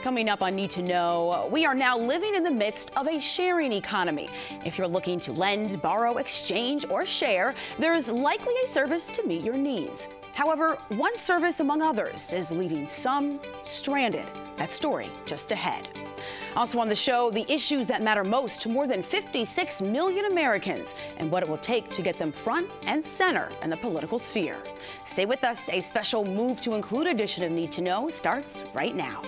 Coming up on Need to Know, we are now living in the midst of a sharing economy. If you're looking to lend, borrow, exchange, or share, there's likely a service to meet your needs. However, one service among others is leaving some stranded. That story just ahead. Also on the show, the issues that matter most to more than 56 million Americans and what it will take to get them front and center in the political sphere. Stay with us. A special Move to Include edition of Need to Know starts right now.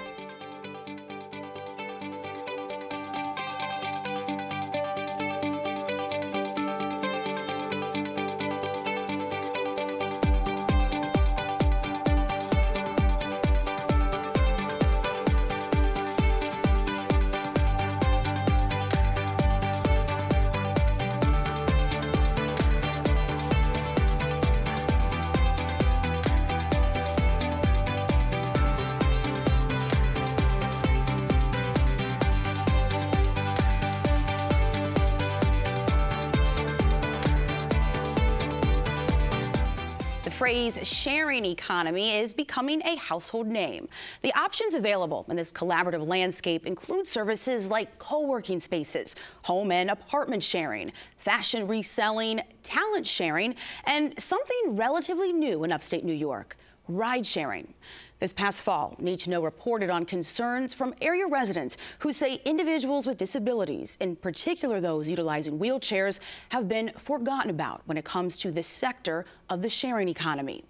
The phrase sharing economy is becoming a household name. The options available in this collaborative landscape include services like co-working spaces, home and apartment sharing, fashion reselling, talent sharing, and something relatively new in upstate New York, ride sharing. This past fall, Need to Know reported on concerns from area residents who say individuals with disabilities, in particular those utilizing wheelchairs, have been forgotten about when it comes to this sector of the sharing economy.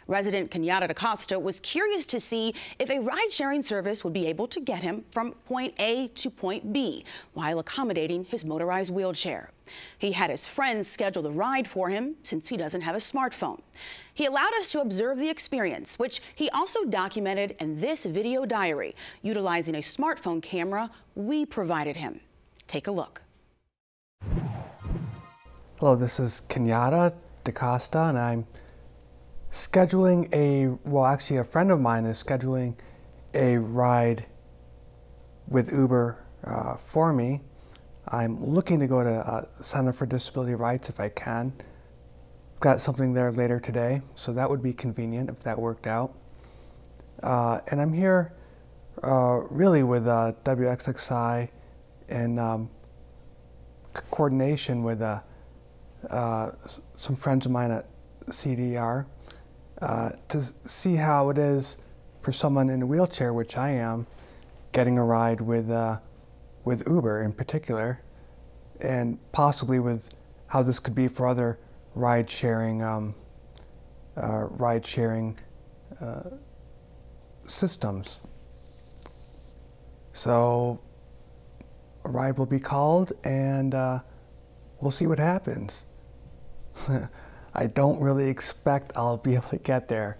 Resident Kenyatta DaCosta was curious to see if a ride-sharing service would be able to get him from point A to point B while accommodating his motorized wheelchair. He had his friends schedule the ride for him since he doesn't have a smartphone. He allowed us to observe the experience, which he also documented in this video diary, utilizing a smartphone camera we provided him. Take a look. Hello, this is Kenyatta DaCosta, and I'm scheduling a friend of mine is scheduling a ride with Uber for me. I'm looking to go to Center for Disability Rights if I can. Got something there later today, so that would be convenient if that worked out. And I'm here really with WXXI in coordination with some friends of mine at CDR to see how it is for someone in a wheelchair, which I am, getting a ride with Uber in particular, and possibly with how this could be for other ride-sharing systems. So a ride will be called, and we'll see what happens. I don't really expect I'll be able to get there,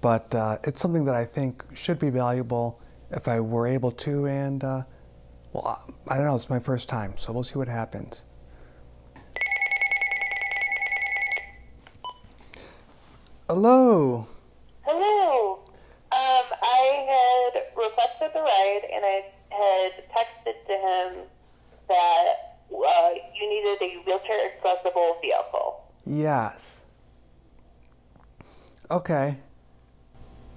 but it's something that I think should be valuable if I were able to, and well, I don't know, it's my first time, so we'll see what happens. Hello. Hello. I had requested the ride, and I had texted to him that you needed a wheelchair accessible vehicle. Yes. Okay.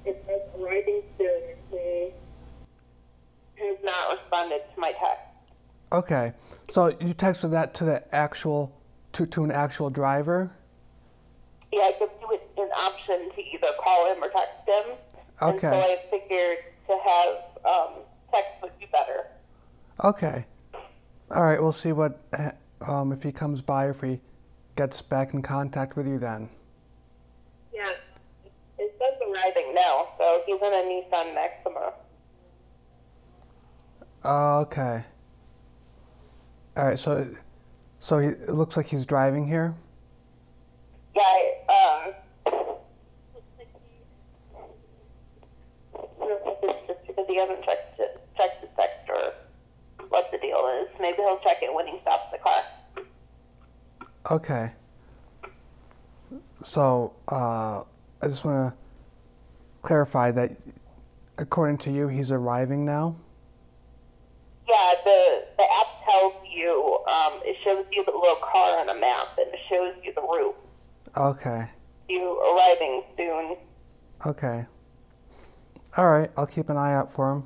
It says arriving soon. He has not responded to my text. Okay. So you texted that to the actual to an actual driver? Yeah, I could do it an option to either call him or text him. Okay. And so I figured to have text would be better. Okay. All right. We'll see what if he comes by, or if he gets back in contact with you then. Yeah. It says arriving now, so he's in a Nissan Maxima. Okay. All right. So it looks like he's driving here. Yeah. It's just because he hasn't checked his text or what the deal is. Maybe he'll check it when he stops the car. Okay. So I just want to clarify that according to you, he's arriving now? Yeah, the app tells you, it shows you the little car on a map, and it shows you the route. Okay. You arriving soon. Okay. All right, I'll keep an eye out for him.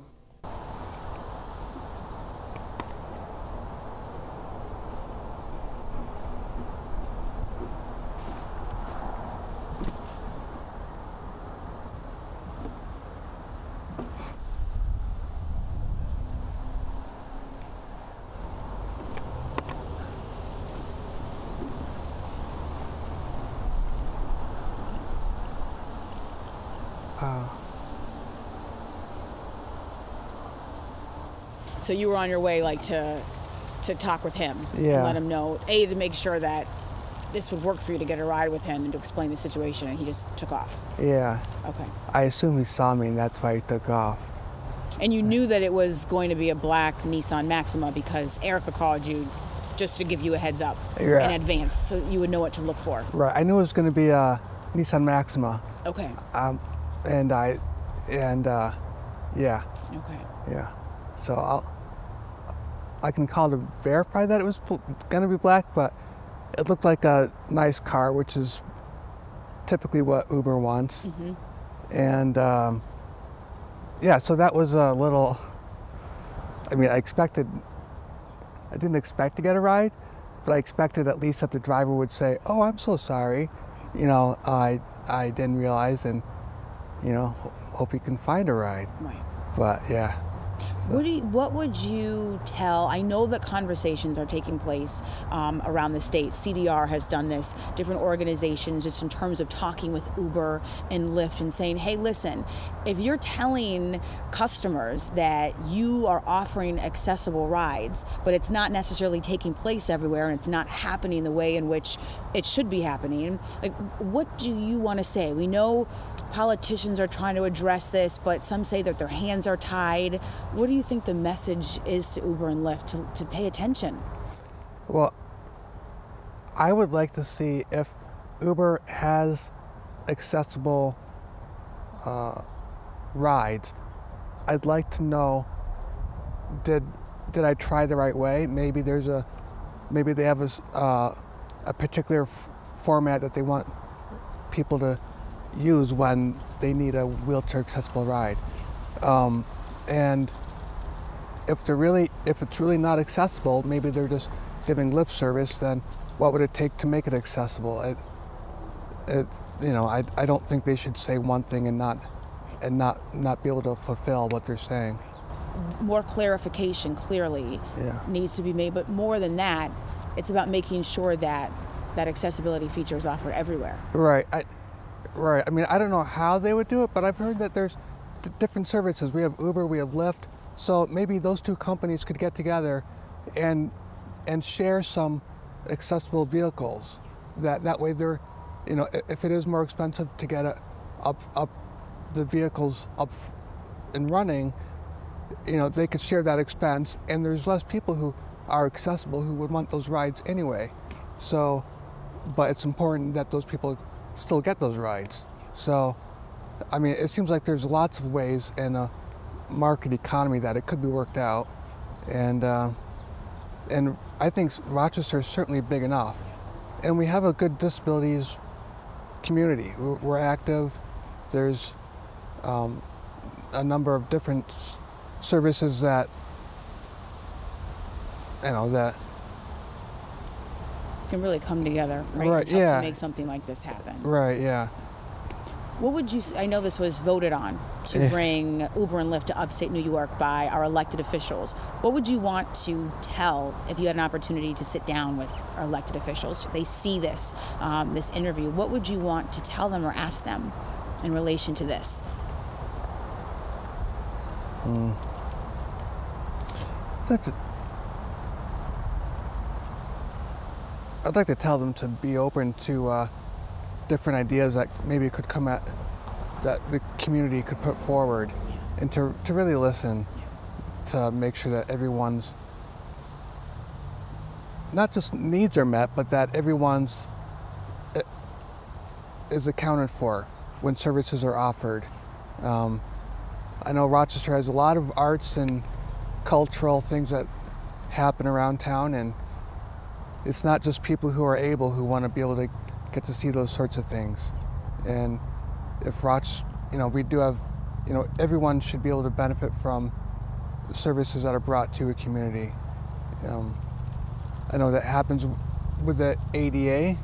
So you were on your way, like, to talk with him Yeah. and let him know, A, to make sure that this would work for you to get a ride with him and to explain the situation, and he just took off. Yeah. Okay. I assume he saw me and that's why he took off. And you knew that it was going to be a black Nissan Maxima because Erica called you just to give you a heads up Yeah. in advance so you would know what to look for. Right. I knew it was going to be a Nissan Maxima. Okay. Yeah. Okay. Yeah. So I can call to verify that it was going to be black, but it looked like a nice car, which is typically what Uber wants. Mm-hmm. And yeah, so that was a little, I mean, I didn't expect to get a ride, but I expected at least that the driver would say, "Oh, I'm so sorry. You know, I didn't realize, and, you know, hope you can find a ride." Right. But yeah. What would you tell? I know that conversations are taking place around the state. CDR has done this, different organizations, just in terms of talking with Uber and Lyft and saying, hey, listen, if you're telling customers that you are offering accessible rides, but it's not necessarily taking place everywhere and it's not happening the way in which it should be happening, like, what do you want to say? We know politicians are trying to address this, but some say that their hands are tied. What do you think the message is to Uber and Lyft to pay attention? Well, I would like to see if Uber has accessible rides. I'd like to know, did I try the right way? Maybe they have a particular format that they want people to use when they need a wheelchair accessible ride. And if it's really not accessible, maybe they're just giving lip service, then what would it take to make it accessible? I don't think they should say one thing and not be able to fulfill what they're saying. More clarification clearly needs to be made, but more than that, it's about making sure that accessibility feature is offered everywhere. Right. Right. I mean, I don't know how they would do it, but I've heard that there's different services. We have Uber, we have Lyft. So maybe those two companies could get together and share some accessible vehicles. That way they're, you know, if it is more expensive to get the vehicles up and running, you know, they could share that expense, and there's less people who are accessible who would want those rides anyway. So, but it's important that those people still get those rides. So, I mean, it seems like there's lots of ways in a market economy that it could be worked out, and I think Rochester is certainly big enough, and we have a good disabilities community. We're active. There's a number of different services that Can really come together, right? Right, and help yeah. to make something like this happen. Right, yeah. What would you? I know this was voted on to bring Uber and Lyft to upstate New York by our elected officials. What would you want to tell if you had an opportunity to sit down with our elected officials? They see this this interview. What would you want to tell them or ask them in relation to this? I'd like to tell them to be open to different ideas that maybe could come at that the community could put forward, and to really listen, to make sure that everyone's not just needs are met, but that everyone's is accounted for when services are offered. I know Rochester has a lot of arts and cultural things that happen around town, and it's not just people who are able who want to be able to get to see those sorts of things. And if Rochester, we do have, everyone should be able to benefit from services that are brought to a community. I know that happens with the ADA.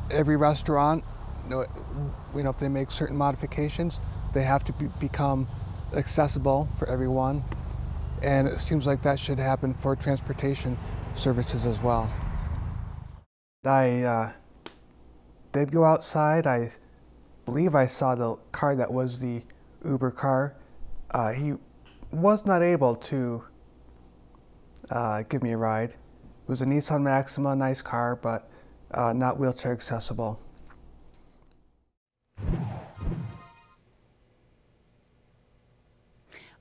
Every restaurant, if they make certain modifications, they have to become accessible for everyone, and it seems like that should happen for transportation services as well. I did go outside. I believe I saw the car that was the Uber car. He was not able to give me a ride. It was a Nissan Maxima, nice car, but not wheelchair accessible.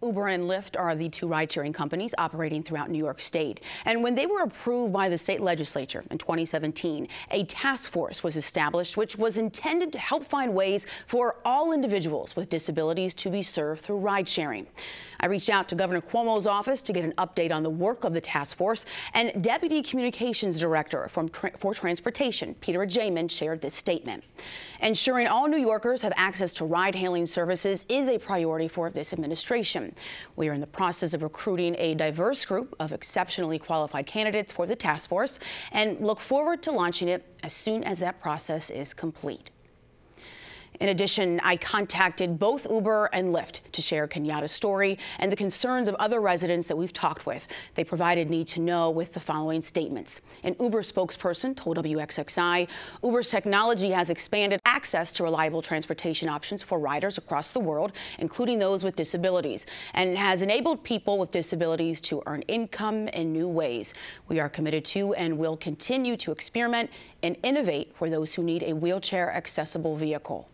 Uber and Lyft are the two ride-sharing companies operating throughout New York State. And when they were approved by the state legislature in 2017, a task force was established which was intended to help find ways for all individuals with disabilities to be served through ride-sharing. I reached out to Governor Cuomo's office to get an update on the work of the task force, and Deputy Communications Director for Transportation, Peter Jamin, shared this statement. Ensuring all New Yorkers have access to ride-hailing services is a priority for this administration. We are in the process of recruiting a diverse group of exceptionally qualified candidates for the task force and look forward to launching it as soon as that process is complete. In addition, I contacted both Uber and Lyft to share Kenyatta's story and the concerns of other residents that we've talked with. They provided need to know with the following statements. An Uber spokesperson told WXXI, Uber's technology has expanded access to reliable transportation options for riders across the world, including those with disabilities, and has enabled people with disabilities to earn income in new ways. We are committed to and will continue to experiment and innovate for those who need a wheelchair accessible vehicle.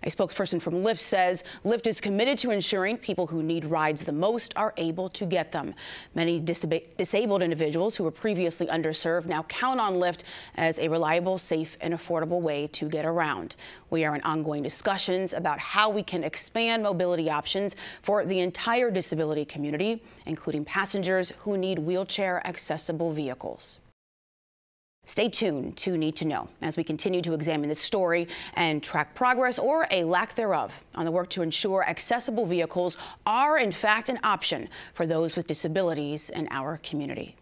A spokesperson from Lyft says Lyft is committed to ensuring people who need rides the most are able to get them. Many disabled individuals who were previously underserved now count on Lyft as a reliable, safe, and affordable way to get around. We are in ongoing discussions about how we can expand mobility options for the entire disability community, including passengers who need wheelchair accessible vehicles. Stay tuned to Need to Know as we continue to examine this story and track progress or a lack thereof on the work to ensure accessible vehicles are in fact an option for those with disabilities in our community.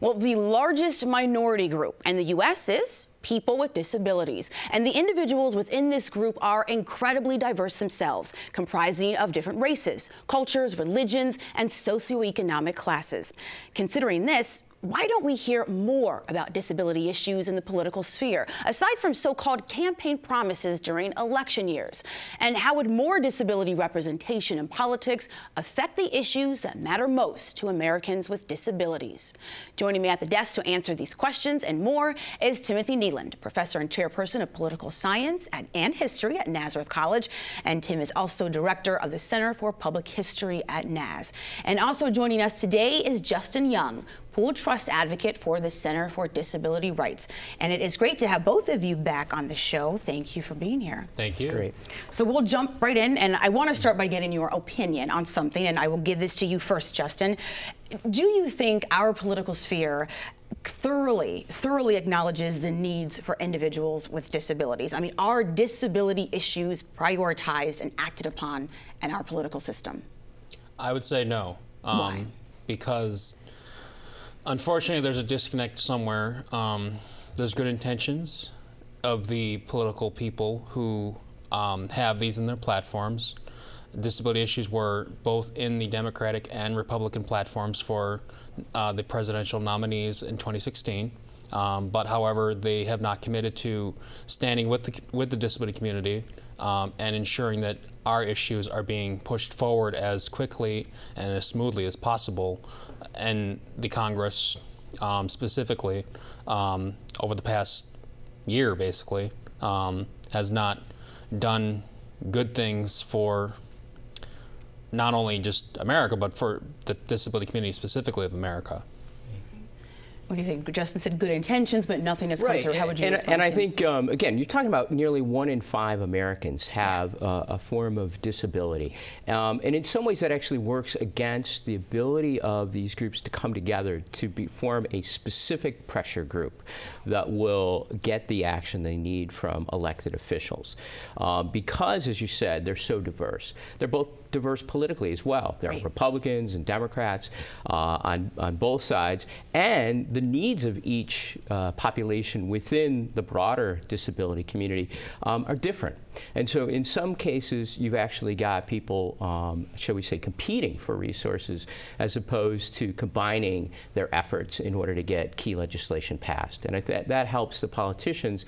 Well, the largest minority group in the U.S. is people with disabilities, and the individuals within this group are incredibly diverse themselves, comprising of different races, cultures, religions, and socioeconomic classes. Considering this, why don't we hear more about disability issues in the political sphere, aside from so-called campaign promises during election years? And how would more disability representation in politics affect the issues that matter most to Americans with disabilities? Joining me at the desk to answer these questions and more is Timothy Kneeland, professor and chairperson of political science and history at Nazareth College. And Tim is also director of the Center for Public History at Naz. And also joining us today is Justin Young, Pool Trust advocate for the Center for Disability Rights. And it is great to have both of you back on the show. Thank you for being here. Thank you. Great. So we'll jump right in, and I want to start by getting your opinion on something, and I will give this to you first, Justin. Do you think our political sphere thoroughly acknowledges the needs for individuals with disabilities? I mean, are disability issues prioritized and acted upon in our political system? I would say no. Why? Because unfortunately, there's a disconnect somewhere. There's good intentions of the political people who have these in their platforms. Disability issues were both in the Democratic and Republican platforms for the presidential nominees in 2016. But however, they have not committed to standing with the disability community and ensuring that our issues are being pushed forward as quickly and as smoothly as possible. And the Congress specifically over the past year basically has not done good things for not only just America, but for the disability community specifically of America. What do you think? Justin said good intentions, but nothing has come through. How would you respond? And I think, again, you're talking about nearly 1 in 5 Americans have a form of disability. And in some ways that actually works against the ability of these groups to come together to form a specific pressure group that will get the action they need from elected officials. Because, as you said, they're so diverse. They're both diverse politically as well. There are Republicans and Democrats on both sides, and the the needs of each population within the broader disability community are different. And so in some cases, you've actually got people, shall we say, competing for resources as opposed to combining their efforts in order to get key legislation passed. And that helps the politicians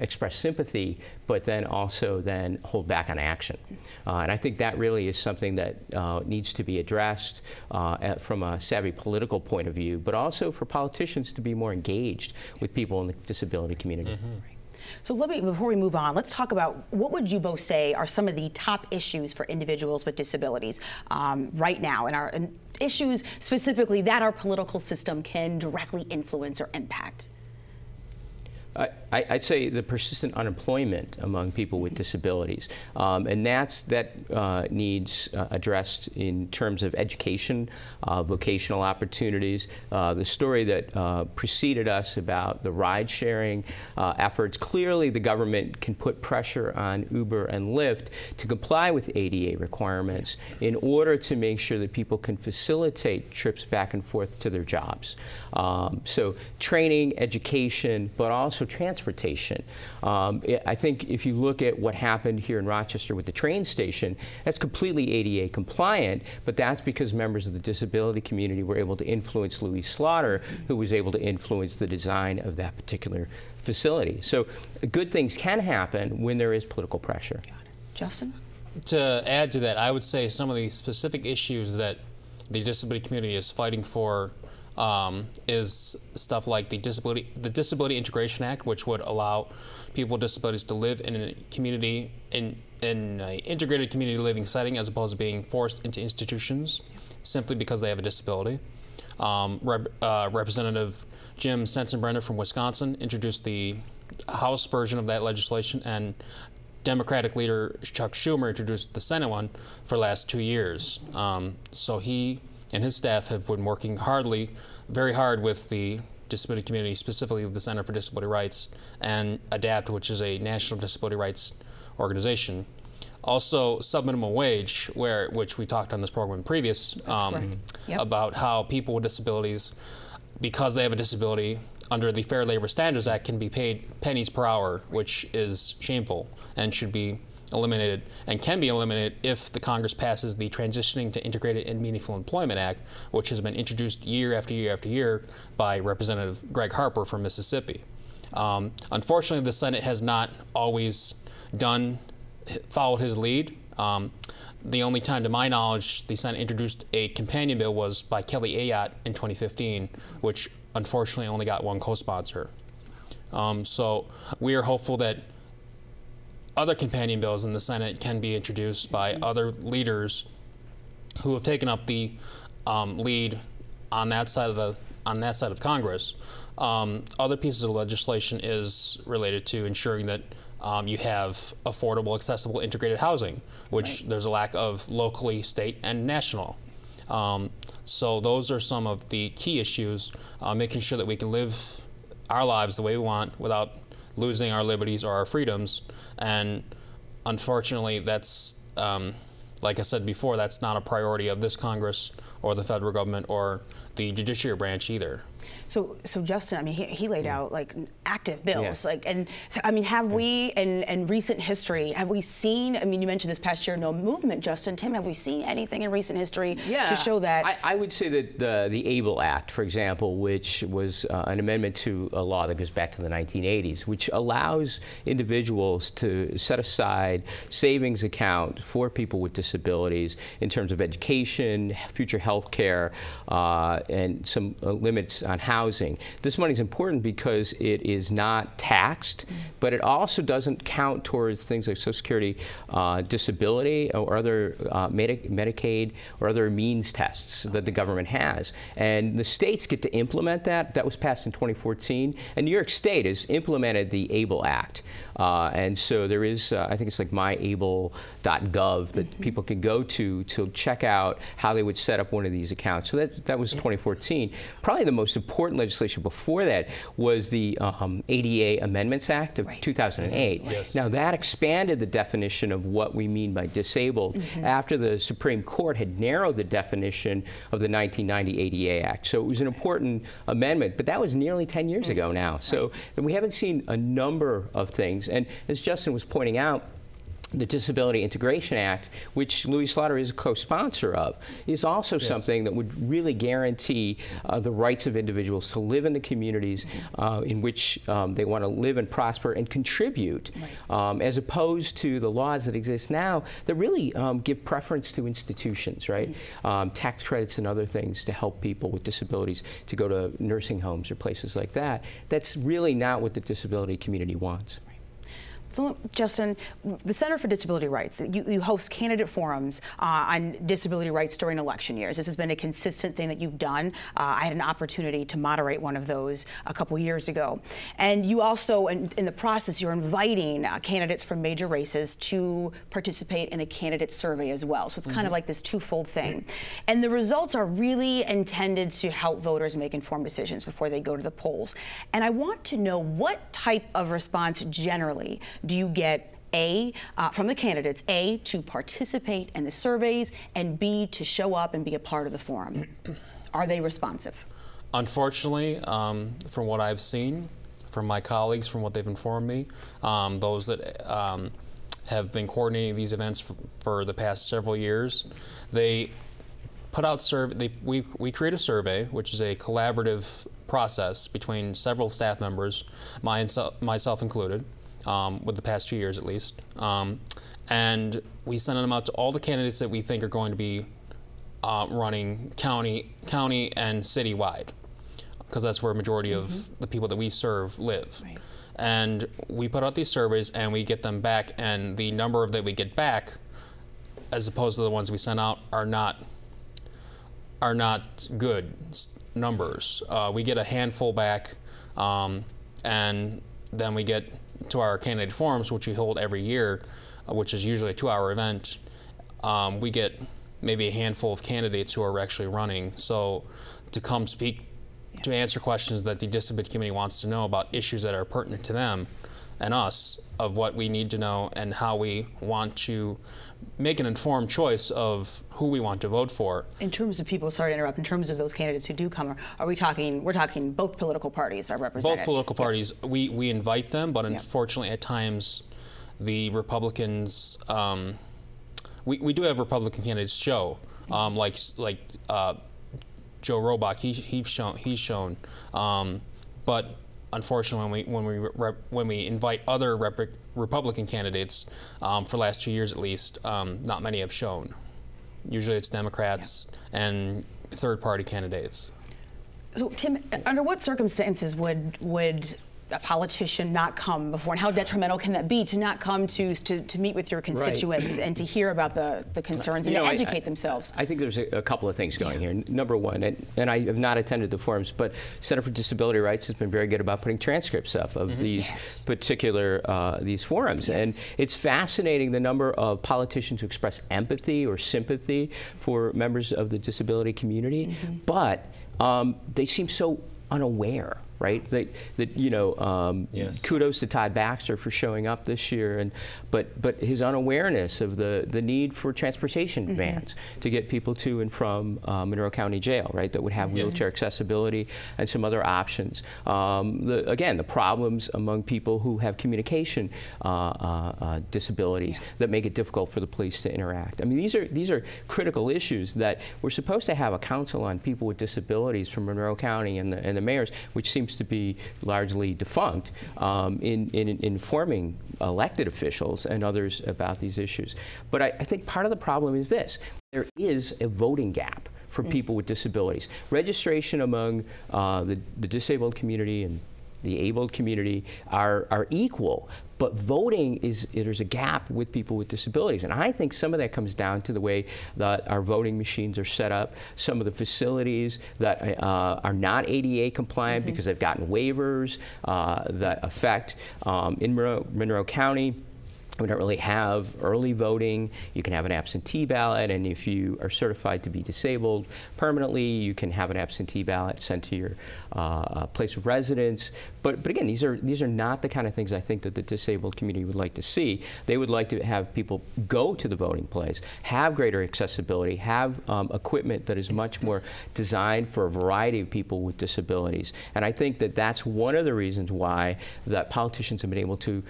express sympathy, but then also then hold back on action. And I think that really is something that needs to be addressed from a savvy political point of view, but also for politicians to be more engaged with people in the disability community. Mm-hmm. So before we move on, let's talk about what would you both say are some of the top issues for individuals with disabilities right now, and issues specifically that our political system can directly influence or impact? I'd say the persistent unemployment among people with disabilities, and that needs addressed in terms of education, vocational opportunities. The story that preceded us about the ride-sharing efforts, clearly the government can put pressure on Uber and Lyft to comply with ADA requirements in order to make sure that people can facilitate trips back and forth to their jobs. So training, education, but also transportation. I think if you look at what happened here in Rochester with the train station, that's completely ADA compliant, but that's because members of the disability community were able to influence Louise Slaughter, who was able to influence the design of that particular facility. So good things can happen when there is political pressure. Got it. Justin? To add to that, I would say some of the specific issues that the disability community is fighting for is stuff like the Disability Integration Act, which would allow people with disabilities to live in a community, in an integrated community living setting, as opposed to being forced into institutions simply because they have a disability. Representative Jim Sensenbrenner from Wisconsin introduced the House version of that legislation, and Democratic leader Chuck Schumer introduced the Senate one for the last 2 years. So he and his staff have been working very hard with the disability community, specifically the Center for Disability Rights and ADAPT, which is a national disability rights organization. Also, subminimum wage, which we talked on this program previous, about how people with disabilities, because they have a disability, under the Fair Labor Standards Act, can be paid pennies per hour, which is shameful and should be eliminated, and can be eliminated if the Congress passes the Transitioning to Integrated and Meaningful Employment Act, which has been introduced year after year after year by Representative Greg Harper from Mississippi. Unfortunately, the Senate has not always followed his lead. The only time, to my knowledge, the Senate introduced a companion bill was by Kelly Ayotte in 2015, which unfortunately only got one co-sponsor. So we are hopeful that other companion bills in the Senate can be introduced by other leaders who have taken up the lead on that side of Congress. Other pieces of legislation is related to ensuring that you have affordable, accessible, integrated housing, which there's a lack of locally, state, and national. So those are some of the key issues, making sure that we can live our lives the way we want without losing our liberties or our freedoms. And unfortunately, that's, like I said before, that's not a priority of this Congress or the federal government or the judiciary branch either. So Justin, I mean, he laid out like active bills, like, and I mean, have we in recent history, have we seen? I mean, you mentioned this past year, no movement, Justin. Tim, have we seen anything in recent history to show that? I would say that the ABLE Act, for example, which was an amendment to a law that goes back to the 1980s, which allows individuals to set aside savings account for people with disabilities in terms of education, future health care, and some limits on housing. This money is important because it is not taxed, but it also doesn't count towards things like Social Security, disability, or other Medicaid or other means tests that the government has. And the states get to implement that. That was passed in 2014. And New York State has implemented the ABLE Act. And so there is, I think it's like myable.gov that people can go to check out how they would set up one of these accounts. So that was 2014. Probably the most important important legislation before that was the ADA Amendments Act of 2008. Yes. Now, that expanded the definition of what we mean by disabled after the Supreme Court had narrowed the definition of the 1990 ADA Act. So it was an important amendment, but that was nearly 10 years ago now. So we haven't seen a number of things. And as Justin was pointing out, the Disability Integration Act, which Louis Slaughter is a co-sponsor of, is also something that would really guarantee the rights of individuals to live in the communities in which they want to live and prosper and contribute, as opposed to the laws that exist now that really give preference to institutions, right? Tax credits and other things to help people with disabilities to go to nursing homes or places like that. That's really not what the disability community wants. So, Justin, the Center for Disability Rights, you host candidate forums on disability rights during election years. This has been a consistent thing that you've done. I had an opportunity to moderate one of those a couple years ago. And you also, in the process, you're inviting candidates from major races to participate in a candidate survey as well. So it's kind of like this twofold thing. And the results are really intended to help voters make informed decisions before they go to the polls. And I want to know, what type of response generally do you get, A, from the candidates, A, to participate in the surveys, and B, to show up and be a part of the forum? Are they responsive? Unfortunately, from what I've seen, from my colleagues, from what they've informed me, those that have been coordinating these events for the past several years, they put out we create a survey, which is a collaborative process between several staff members, myself included, with the past 2 years at least, and we send them out to all the candidates that we think are going to be running county and citywide, because that's where a majority of the people that we serve live. Right. And we put out these surveys and we get them back, and the number that we get back, as opposed to the ones we sent out, are not good numbers. We get a handful back, and then we get to our candidate forums, which we hold every year, which is usually a 2-hour event. We get maybe a handful of candidates who are actually running, so to come speak, to answer questions that the disability community wants to know about issues that are pertinent to them and us, of what we need to know and how we want to make an informed choice of who we want to vote for. In terms of people, sorry to interrupt, in terms of those candidates who do come, we're talking both political parties are represented? Both political parties. We invite them, but unfortunately at times the Republicans, we do have Republican candidates show, like Joe Robach, he's shown, but unfortunately, when we invite other Republican candidates, for the last 2 years at least, not many have shown. Usually it's Democrats and third-party candidates. So, Tim, under what circumstances would a politician not come before, and how detrimental can that be to not come to meet with your constituents and to hear about the concerns and to educate themselves? I think there's a couple of things going here. Number one, and I have not attended the forums, but Center for Disability Rights has been very good about putting transcripts up of these particular these forums, and it's fascinating the number of politicians who express empathy or sympathy for members of the disability community, but they seem so unaware. Right? Kudos to Todd Baxter for showing up this year, but his unawareness of the need for transportation vans to get people to and from Monroe County Jail, right? That would have wheelchair accessibility and some other options. Again, the problems among people who have communication disabilities that make it difficult for the police to interact. I mean, these are critical issues that we're supposed to have a council on people with disabilities from Monroe County and the mayors, which seems to be largely defunct, in informing elected officials and others about these issues. But I think part of the problem is this. There is a voting gap for people with disabilities. Registration among the disabled community and the abled community are equal, but voting there's a gap with people with disabilities. And I think some of that comes down to the way that our voting machines are set up, some of the facilities that are not ADA compliant because they've gotten waivers that affect, in Monroe County, We don't really have early voting. You can have an absentee ballot, and if you are certified to be disabled permanently, you can have an absentee ballot sent to your place of residence. But again, these are not the kind of things I think that the disabled community would like to see. They would like to have people go to the voting place, have greater accessibility, have equipment that is much more designed for a variety of people with disabilities. And I think that that's one of the reasons why that politicians have been able to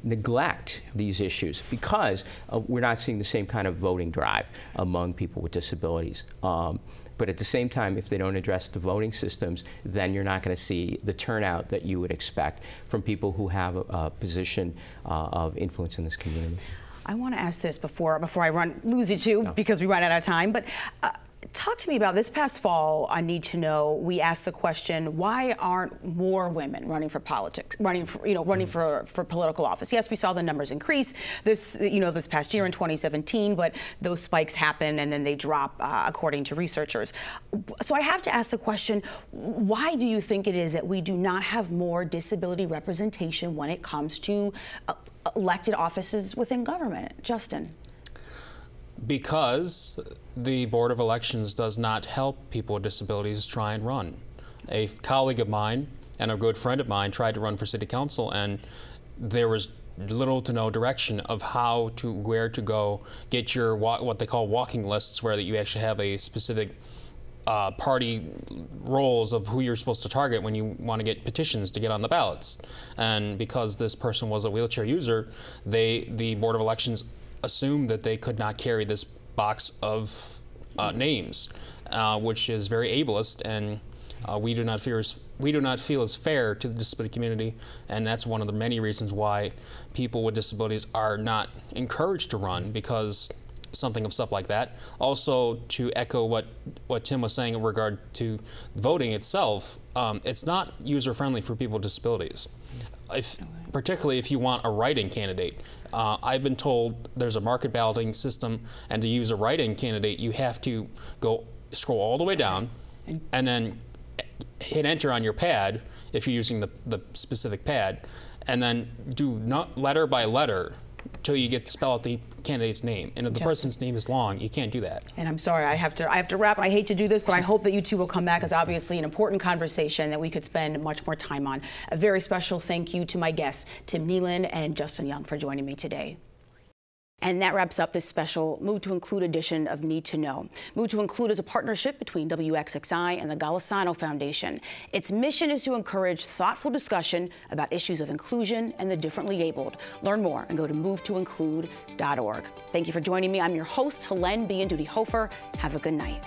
neglect these issues, because we're not seeing the same kind of voting drive among people with disabilities. But at the same time, if they don't address the voting systems, then you're not going to see the turnout that you would expect from people who have a position of influence in this community. I want to ask this before I lose you two, because we run out of time. But talk to me about this past fall on Need to Know. We asked the question, why aren't more women running for politics, running for political office? Yes, we saw the numbers increase this past year in 2017, but those spikes happen and then they drop according to researchers. So I have to ask the question, why do you think it is that we do not have more disability representation when it comes to elected offices within government? Justin. Because the Board of Elections does not help people with disabilities try and run. A colleague of mine and a good friend of mine tried to run for city council, and there was little to no direction of where to go get your what they call walking lists, where that you actually have a specific party roles of who you're supposed to target when you want to get petitions to get on the ballots. And because this person was a wheelchair user, the Board of Elections assumed that they could not carry this box of names, which is very ableist, and we do not feel is fair to the disability community, and that's one of the many reasons why people with disabilities are not encouraged to run, because something of stuff like that. Also, to echo what Tim was saying in regard to voting itself, it's not user-friendly for people with disabilities. Particularly if you want a write-in candidate. I've been told there's a market balloting system, and to use a write-in candidate, you have to scroll all the way down and then hit enter on your pad if you're using the specific pad, and then do not letter by letter until you get to spell out the candidate's name. And if the person's name is long, you can't do that. And I'm sorry, I have to wrap. I hate to do this, but I hope that you two will come back, as obviously an important conversation that we could spend much more time on. A very special thank you to my guests, Tim Nealon and Justin Young, for joining me today. And that wraps up this special Move to Include edition of Need to Know. Move to Include is a partnership between WXXI and the Golisano Foundation. Its mission is to encourage thoughtful discussion about issues of inclusion and the differently abled. Learn more and go to movetoinclude.org. Thank you for joining me. I'm your host, Helene Bianduti Hofer. Have a good night.